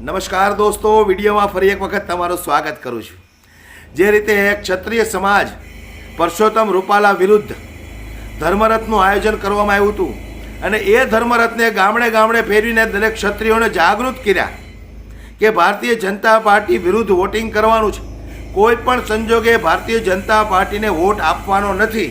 નમસ્કાર દોસ્તો, વિડીયોમાં ફરી એક વખત તમારું સ્વાગત કરું છું। જે રીતે ક્ષત્રિય સમાજ પરસોત્તમ રૂપાલા વિરુદ્ધ ધર્મરથનું આયોજન કરવામાં આવ્યું હતું અને એ ધર્મરથને ગામડે ગામડે ફેરવીને દરેક ક્ષત્રિયોને જાગૃત કર્યા કે ભારતીય જનતા પાર્ટી વિરુદ્ધ વોટિંગ કરવાનું છે, કોઈ પણ સંજોગે ભારતીય જનતા પાર્ટીને વોટ આપવાનો નથી।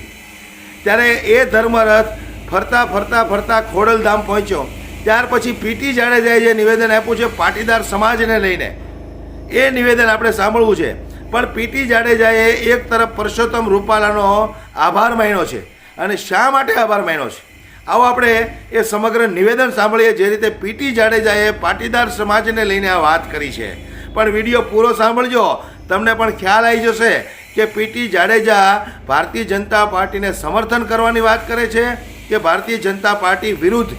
ત્યારે એ ધર્મરથ ફરતા ફરતા ફરતા ખોડલધામ પહોંચ્યો। ત્યાર પછી પીટી જાડેજાએ જે નિવેદન આપ્યું છે પાટીદાર સમાજને લઈને, એ નિવેદન આપણે સાંભળવું છે। પણ પીટી જાડેજાએ એક તરફ પરસોત્તમ રૂપાલાનો આભાર માન્યો છે અને શા માટે આભાર માન્યો છે, આવો આપણે એ સમગ્ર નિવેદન સાંભળીએ। જે રીતે પીટી જાડેજાએ પાટીદાર સમાજને લઈને આ વાત કરી છે, પણ વિડીયો પૂરો સાંભળજો, તમને પણ ખ્યાલ આવી જશે કે પીટી જાડેજા ભારતીય જનતા પાર્ટીને સમર્થન કરવાની વાત કરે છે કે ભારતીય જનતા પાર્ટી વિરુદ્ધ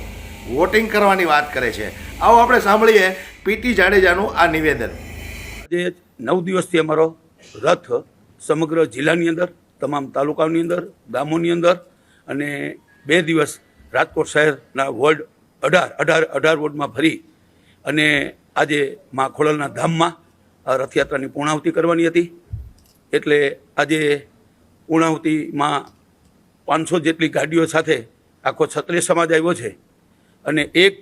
વોટિંગ કરવાની વાત કરે છે। આવો આપણે સાંભળીએ પીટી જાડેજાનું આ નિવેદન। આજે 9 દિવસથી અમારો રથ સમગ્ર જિલ્લાની અંદર, તમામ તાલુકાની અંદર, ગામોની અંદર અને 2 દિવસ રાજકોટ શહેરના વોર્ડ 18 વોર્ડમાં ફરી અને આજે મા ખોડલના ધામમાં રથયાત્રાની પૂર્ણાહુતિ કરવાની હતી। એટલે આજે પૂર્ણાહુતિમાં 500 જેટલી ગાડીઓ સાથે આખો ક્ષત્રિય સમાજ આવ્યો છે અને એક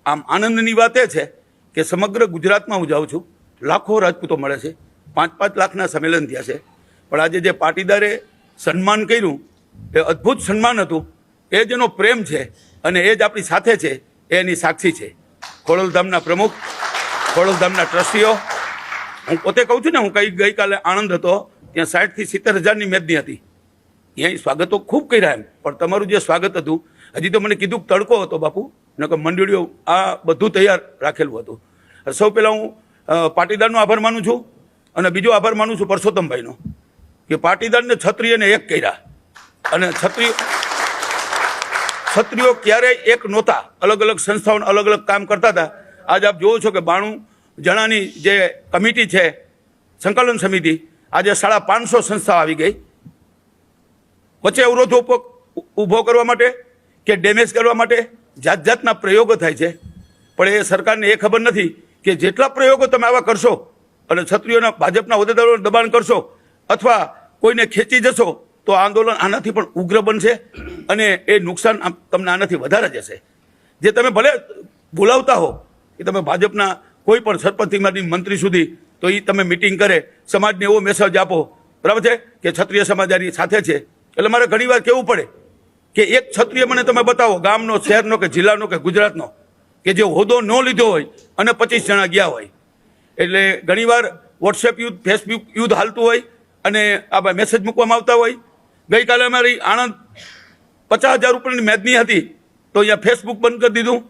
આમ આનંદની વાત એ છે કે સમગ્ર ગુજરાતમાં હું જાઉં છું, લાખો રાજપૂતો મળે છે, 5-5 લાખના સંમેલન થયા છે, પણ આજે જે પાટીદારે સન્માન કર્યું એ અદ્ભુત સન્માન હતું। એ જ એનો પ્રેમ છે અને એ જ આપણી સાથે છે, એની સાક્ષી છે ખોડલધામના પ્રમુખ, ખોડલધામના ટ્રસ્ટીઓ। હું પોતે કહું છું ને, હું ગઈકાલે આણંદ હતો, ત્યાં 60,000 થી 70,000ની મેદની હતી, ત્યાં સ્વાગતો ખૂબ કર્યા એમ, પણ તમારું જે સ્વાગત હતું, હજી તો મને કીધું તડકો હતો બાપુ, નકર મંડળીઓ આ બધું તૈયાર રાખેલું હતું। સૌ પહેલાં હું પાટીદારનો આભાર માનું છું અને બીજો આભાર માનું છું પરસોત્તમભાઈનો, કે પાટીદારને ક્ષત્રિયને એક કર્યા અને ક્ષત્રિયો ક્યારેય એક નહોતા, અલગ અલગ સંસ્થાઓ અલગ અલગ કામ કરતા હતા। આજ આપ જોવો છો કે 92 જણાની જે કમિટી છે, સંકલન સમિતિ, આજે 550 સંસ્થાઓ આવી ગઈ। વચ્ચે અવરોધો ઊભો કરવા માટે કે ડેમેજ કરવા માટે જાત જાતના પ્રયોગો થાય છે, પણ એ સરકારને એ ખબર નથી કે જેટલા પ્રયોગો તમે આવા કરશો અને ક્ષત્રિયોના ભાજપના હોદ્દેદારોને દબાણ કરશો અથવા કોઈને ખેંચી જશો તો આંદોલન આનાથી પણ ઉગ્ર બનશે અને એ નુકસાન તમને આનાથી વધારે જશે। જે તમે ભલે બોલાવતા હો કે તમે ભાજપના કોઈ પણ સરપંચથી મંત્રી સુધી, તો એ તમે મિટિંગ કરે, સમાજને એવો મેસેજ આપો, બરાબર છે, કે ક્ષત્રિય સમાજ આની સાથે છે। એટલે મારે ઘણી વાર કહેવું પડે કે એક ક્ષત્રિય મને તમે બતાવો, ગામનો, શહેરનો કે જિલ્લાનો કે ગુજરાતનો, કે જે હોદ્દો ન લીધો હોય અને 25 જણા ગયા હોય। એટલે ઘણીવાર વોટ્સએપ યુદ્ધ, ફેસબુક યુદ્ધ હાલતું હોય અને આ મેસેજ મૂકવામાં આવતા હોય। ગઈકાલે અમારી આણંદ 50,000 રૂપિયાની મેદની હતી, તો અહીંયા ફેસબુક બંધ કરી દીધું,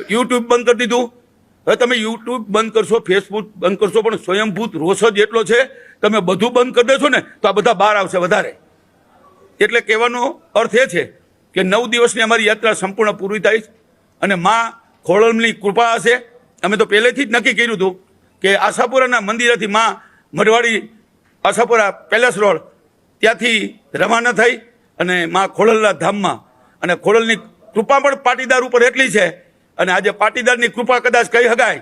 યુટ્યુબ બંધ કરી દીધું। હવે તમે યુટ્યુબ બંધ કરશો, ફેસબુક બંધ કરશો, પણ સ્વયંભૂત રોષ જ એટલો છે, તમે બધું બંધ કરી દેશો ને તો આ બધા બહાર આવશે વધારે। એટલે કહેવાનો અર્થ એ છે કે 9 દિવસની અમારી યાત્રા સંપૂર્ણ પૂરી થાય અને મા ખોડલની કૃપા હશે। અમે તો પહેલેથી જ નક્કી કર્યું હતું કે આશાપુરાના મંદિરેથી મા મઢવાડી આશાપુરા પેલેસ રોડ ત્યાંથી રવાના થઈ અને મા ખોડલના ધામમાં, અને ખોડલની કૃપા પણ પાટીદાર ઉપર એટલી છે અને આજે પાટીદારની કૃપા કદાચ કહી શકાય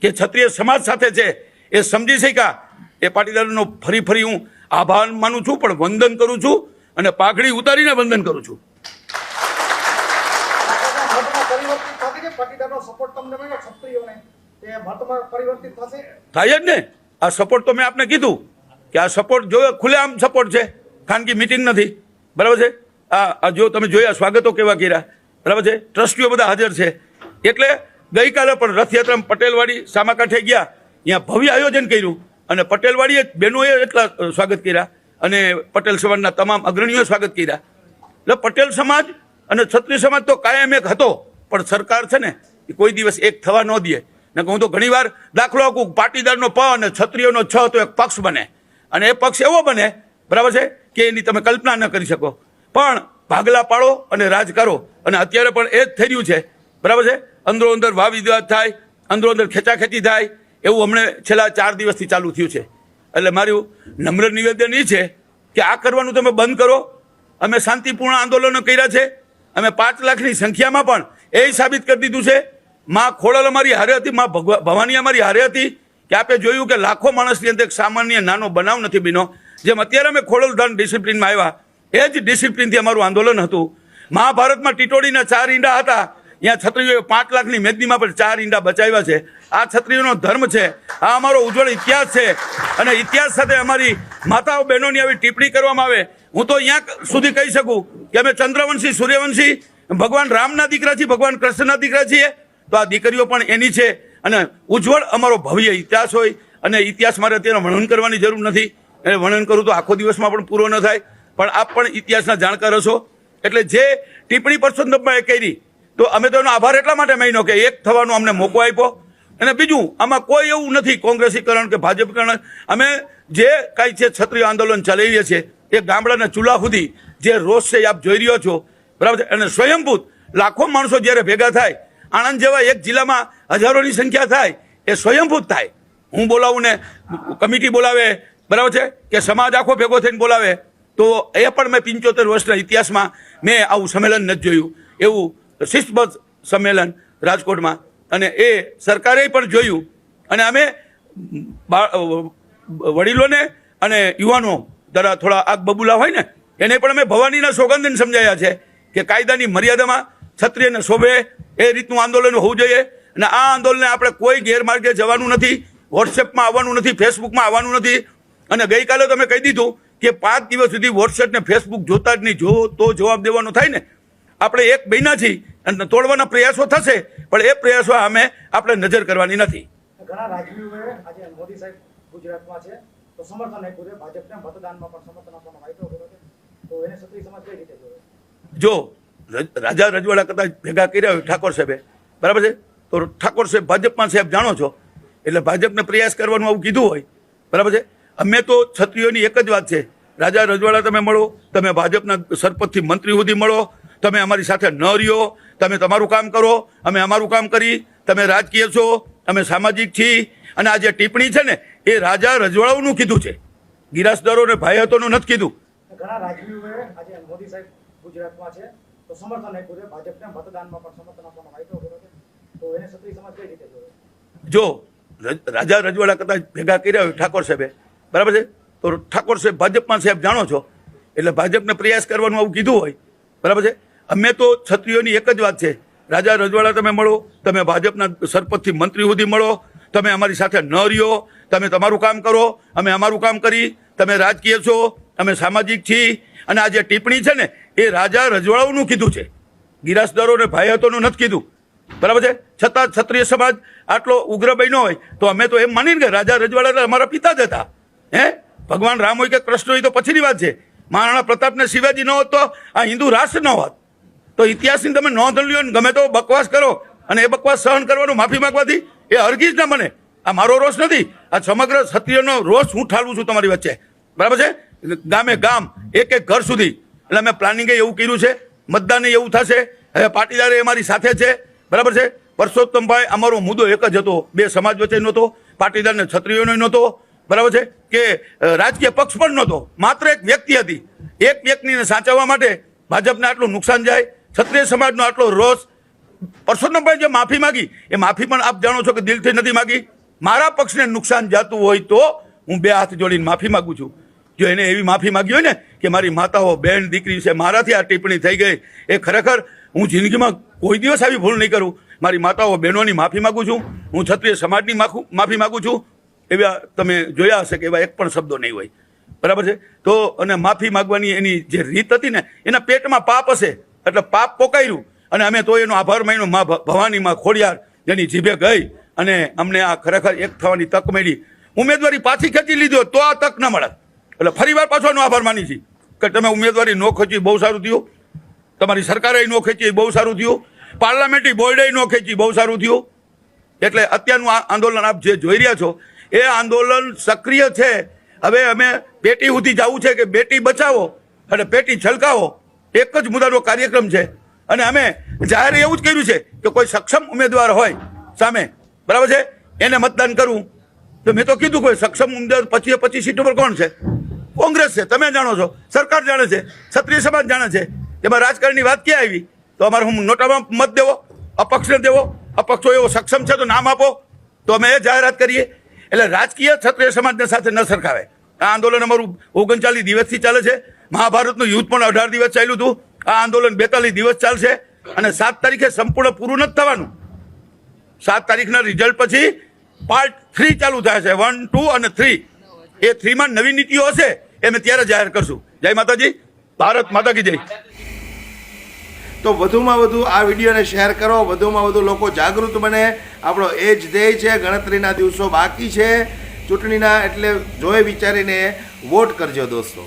કે ક્ષત્રિય સમાજ સાથે છે, એ સમજી શક્યા। એ પાટીદારનો ફરી હું આભાર માનું છું, પણ વંદન કરું છું અને પાઘડી ઉતારીને વંદન કરું છું। થાય જ ને, આ સપોર્ટ તો મેં આપને કીધું કે આ સપોર્ટ જો ખુલ્લેઆમ સપોર્ટ છે, ખાનગી મિટિંગ નથી, બરાબર છે। આ જો તમે જોયા સ્વાગતો કેવા કર્યા, બરાબર છે, ટ્રસ્ટીઓ બધા હાજર છે। એટલે ગઈકાલે પણ રથયાત્રામાં પટેલવાડી સામાકાંઠે ગયા, અહીંયા ભવ્ય આયોજન કર્યું અને પટેલવાડીએ બહેનોએ એટલા સ્વાગત કર્યા અને પટેલ સમાજના તમામ અગ્રણીઓએ સ્વાગત કર્યા। એટલે પટેલ સમાજ અને ક્ષત્રિય સમાજ તો કાયમ એક હતો, પણ સરકાર છે ને એ કોઈ દિવસ એક થવા ન દે। ને હું તો ઘણી વાર દાખલો આપું, પાટીદારનો પ અને ક્ષત્રિયોનો છ તો એક પક્ષ બને અને એ પક્ષ એવો બને, બરાબર છે, કે એની તમે કલ્પના ન કરી શકો, પણ ભાગલા પાડો અને રાજ કરો અને અત્યારે પણ એ જ થઈ રહ્યું છે, બરાબર છે। અંદરો અંદર વાદ વિવાદ થાય, અંદરો અંદર ખેંચાખેંચી થાય, એવું હમણે છેલ્લા 4 દિવસથી ચાલુ થયું છે। એટલે મારું નમ્ર નિવેદન એ છે કે આ કરવાનું તમે બંધ કરો। અમે શાંતિપૂર્ણ આંદોલનો કર્યા છે, અમે 5 લાખની સંખ્યામાં પણ એ સાબિત કરી દીધું છે માં ખોડલ અમારી હારે હતી, માં ભવાની અમારી હારે હતી કે આપણે જોયું કે લાખો માણસની અંદર એક સામાન્ય નાનો બનાવ નથી બન્યો. જેમ અત્યારે અમે ખોડલધામ ડિસિપ્લિનમાં આવ્યા એ જ ડિસિપ્લિનથી અમારું આંદોલન હતું. મહાભારતમાં ટીટોડીના 4 ઈંડા હતા, અહીંયા ક્ષત્રિયોએ 5 લાખની મેદનીમાં પણ 4 ઈંડા બચાવ્યા છે. આ ક્ષત્રિયોનો ધર્મ છે, આ અમારો ઉજ્જવળ ઇતિહાસ છે. અને ઇતિહાસ સાથે અમારી માતાઓ બહેનોની આવી ટિપ્પણી કરવામાં આવે, હું તો અહીંયા સુધી કહી શકું કે અમે ચંદ્રવંશી સૂર્યવંશી ભગવાન રામના દીકરા છીએ, ભગવાન કૃષ્ણના દીકરા છીએ, તો આ દીકરીઓ પણ એની છે. અને ઉજ્જવળ અમારો ભવ્ય ઇતિહાસ હોય અને ઇતિહાસ મારે અત્યારે વર્ણન કરવાની જરૂર નથી. એટલે વર્ણન કરું તો આખો દિવસમાં પણ પૂરો ન થાય, પણ આપ પણ ઇતિહાસના જાણકાર હશો. એટલે જે ટિપ્પણી પરસોત્તમભાઈએ કરી તો અમે તો એનો આભાર એટલા માટે માન્યો કે એક થવાનો અમને મોકો આપ્યો. અને બીજું આમાં કોઈ એવું નથી કોંગ્રેસીકરણ કે ભાજપકરણ. અમે જે કાંઈ છે ક્ષત્રિય આંદોલન ચલાવીએ છીએ એ ગામડાના ચૂલા સુધી જે રોષ છે એ આપ જોઈ રહ્યો છો, બરાબર છે. અને સ્વયંભૂત લાખો માણસો જ્યારે ભેગા થાય, આણંદ જેવા એક જિલ્લામાં હજારોની સંખ્યા થાય, એ સ્વયંભૂત થાય. હું બોલાવું ને કમિટી બોલાવે, બરાબર છે, કે સમાજ આખો ભેગો થઈને બોલાવે, તો એ પણ મેં 75 વર્ષના ઇતિહાસમાં મેં આવું સંમેલન નથી જોયું. એવું શિસ્તબદ્ધ સંમેલન રાજકોટમાં, અને એ સરકારે પણ જોયું. અને અમે વડીલોને અને યુવાનો દ્વારા થોડા આગ બબૂલા હોય ને એને પણ અમે ભવાનીના સોગંદને સમજાયા છે કે કાયદાની મર્યાદામાં ક્ષત્રિયને શોભે એ રીતનું આંદોલન હોવું જોઈએ. અને આ આંદોલને આપણે કોઈ ગેરમાર્ગે જવાનું નથી, વોટ્સએપમાં આવવાનું નથી, ફેસબુકમાં આવવાનું નથી. અને ગઈકાલે તમે કહી દીધું કે 5 દિવસ સુધી વોટ્સએપ ને ફેસબુક જોતા જ નહીં, જો તો જવાબ દેવાનો થાય ને. આપણે એક મહિના છીએ અને તોડવાના પ્રયાસો થશે, પણ એ પ્રયાસો અમે આપણે નજર કરવાની નથી. ઘણા રાજવીઓએ આજે મોદી સાહેબ ગુજરાતમાં છે તો સમર્થન આપ્યું છે, ભાજપને મતદાનમાં પણ સમર્થન આપવાનો વાયદો કર્યો છે, તો એને ક્ષત્રિય સમાજ કઈ રીતે જોવે? જો રાજા રજવાડા કદાચ ભેગા કર્યા હોય ઠાકોર સાહેબે, બરાબર છે, તો ઠાકોર સાહેબ ભાજપમાં સાહેબ જાણો છો, એટલે ભાજપને પ્રયાસ કરવાનું આવું કીધું હોય, બરાબર છે. અમે તો ક્ષત્રિયોની એક જ વાત છે, રાજા રજવાડા તમે મળો, તમે ભાજપના સરપંચથી મંત્રી સુધી મળો, તમે અમારી સાથે ન રહ્યો, તમે તમારું કામ કરો, અમે અમારું કામ કરી, તમે રાજકીય છો, અમે સામાજિક છીએ. અને આ જે ટિપ્પણી છે ને એ રાજા રજવાડાઓનું કીધું છે, ગિરાસદારો ને ભાઈહતોનું નથી કીધું. ઘણા રાજવીઓએ આજે મોદી સાહેબ ગુજરાતમાં છે તો સમર્થન આપ્યું છે, ભાજપને મતદાનમાં પણ સમર્થન આપવાનો વાયદો કર્યો છે, તો એને ક્ષત્રિય સમાજ કઈ રીતે જોવે? જો રાજા રજવાડા કદાચ ભેગા કર્યા હોય ઠાકોર સાહેબે, બરાબર છે, તો ઠાકોર સાહેબ ભાજપમાં સાહેબ જાણો છો, એટલે ભાજપને પ્રયાસ કરવાનું આવું કીધું હોય, બરાબર છે. અમે તો ક્ષત્રિયોની એક જ વાત છે, રાજા રજવાડા તમે મળો, તમે ભાજપના સરપંચથી મંત્રી સુધી મળો, તમે અમારી સાથે ન રહ્યો, તમે તમારું કામ કરો, અમે અમારું કામ કરી, તમે રાજકીય છો, અમે સામાજિક છીએ. અને આ જે ટિપ્પણી છે ને એ રાજા રજવાડાઓનું કીધું છે, ગિરાસદારો ને ભાઈહતોનું નથી કીધું, બરાબર છે. છતાં ક્ષત્રિય સમાજ આટલો ઉગ્ર બન્યો હોય તો અમે તો એમ માનીને કે રાજા રજવાડા અમારા પિતા જ હતા. ભગવાન રામ હોય કે કૃષ્ણ હોય તો પછીની વાત છે. મહારાણા પ્રતાપ ને શિવાજી ન હોત તો આ હિન્દુ રાષ્ટ્ર ન હોત. તો ઇતિહાસની તમે નોંધ લ્યો ને ગમે તો બકવાસ કરો અને એ બકવાસ સહન કરવાનું માફી માંગવાથી એ હરગીજ ના બને. આ મારો રોષ નથી, આ સમગ્ર ક્ષત્રિયનો રોષ હું ઠાલવું છું તમારી વચ્ચે, બરાબર છે. ગામે ગામ એક એક ઘર સુધી એટલે અમે પ્લાનિંગે એવું કર્યું છે, મતદાને એવું થશે. હવે પાટીદારે અમારી સાથે છે, બરાબર છે. પરસોત્તમભાઈ અમારો મુદ્દો એક જ હતો, બે સમાજ વચ્ચે નહોતો, પાટીદાર ને ક્ષત્રિયોનો નહોતો, બરાબર છે, કે રાજકીય પક્ષ પણ નહોતો, માત્ર એક વ્યક્તિ હતી. એક વ્યક્તિને સાચવવા માટે ભાજપને આટલું નુકસાન જાય, ક્ષત્રિય સમાજનો આટલો રોષ. પરસોત્તમભાઈ જે માફી માગી એ માફી પણ આપ જાણો છો કે દિલથી નથી માગી. મારા પક્ષને નુકસાન જાતું હોય તો હું 2 હાથ જોડીને માફી માગું છું. જો એને એવી માફી માગી હોય ને કે મારી માતાઓ બહેન દીકરી છે, મારાથી આ ટિપ્પણી થઈ ગઈ, એ ખરેખર હું જિંદગીમાં કોઈ દિવસ આવી ભૂલ નહીં કરું. મારી માતાઓ બહેનોની માફી માગું છું, હું ક્ષત્રિય સમાજની માફી માગું છું. એવા તમે જોયા હશે કે એવા એક પણ શબ્દો નહીં હોય, બરાબર છે. તો અને માફી માગવાની એની જે રીત હતી ને એના પેટમાં પાપ હશે એટલે પાપ પોકાયું. અને અમે તો એનો આભાર માન્યો મા ભવાની માં ખોડિયાર જેની જીભે ગઈ અને અમને આ ખરેખર એક થવાની તક મળી. ઉમેદવારી પાછી ખેંચી લીધો તો આ તક ન મળે. એટલે ફરી વાર પાછો એનો આભાર માની છે કે તમે ઉમેદવારી ન ખેંચી બહુ સારું થયું, તમારી સરકારે ન ખેંચી બહુ સારું થયું, પાર્લામેન્ટરી બોર્ડે ન ખેંચી બહુ સારું થયું. એટલે અત્યારનું આ આંદોલન આપ જે જોઈ રહ્યા છો એ આંદોલન સક્રિય છે. હવે અમે બેટી સુધી જવું છે કે બેટી બચાવો અને બેટી છલકાવો, એક જ મુદ્દાનો કાર્યક્રમ છે. અને અમે જાહેર એવું જ કર્યું છે કે કોઈ સક્ષમ ઉમેદવાર હોય સામે, બરાબર છે, એને મતદાન કરવું. તો મેં તો કીધું કોઈ સક્ષમ ઉમેદવાર 25 સીટો પર કોણ છે? કોંગ્રેસ છે, તમે જાણો છો, સરકાર જાણે છે, ક્ષત્રિય સમાજ જાણે છે. એમાં રાજકારણની વાત ક્યાં આવી? તો અમારે હું નોટામાં મત દેવો, અપક્ષને દેવો, અપક્ષો એવો સક્ષમ છે તો નામ આપો તો અમે એ જાહેરાત કરીએ. એટલે રાજકીય ક્ષત્રિય સમાજને સાથે ન સરખાવે. આ આંદોલન અમારું 39 દિવસથી ચાલે છે. મહાભારતનું યુદ્ધ પણ 18 દિવસ ચાલ્યું હતું. આ આંદોલન 42 દિવસ ચાલશે અને 7 તારીખે સંપૂર્ણ પૂરું નથી થવાનું. 7 તારીખના રિઝલ્ટ પછી પાર્ટ 3 ચાલુ થાય છે. 1, 2 અને 3. એ 3માં નવી નીતિઓ હશે એ અમે ત્યારે જાહેર કરશું. જય માતાજી, ભારત માતા કી જય. તો વધુમાં વધુ આ વિડીયોને શેર કરો, વધુમાં વધુ લોકો જાગૃત બને. આપણો એ જ ધ્યેય છે. ગણતરીના દિવસો બાકી છે ચૂંટણીના, એટલે જોઈ વિચારીને વોટ કરજો દોસ્તો.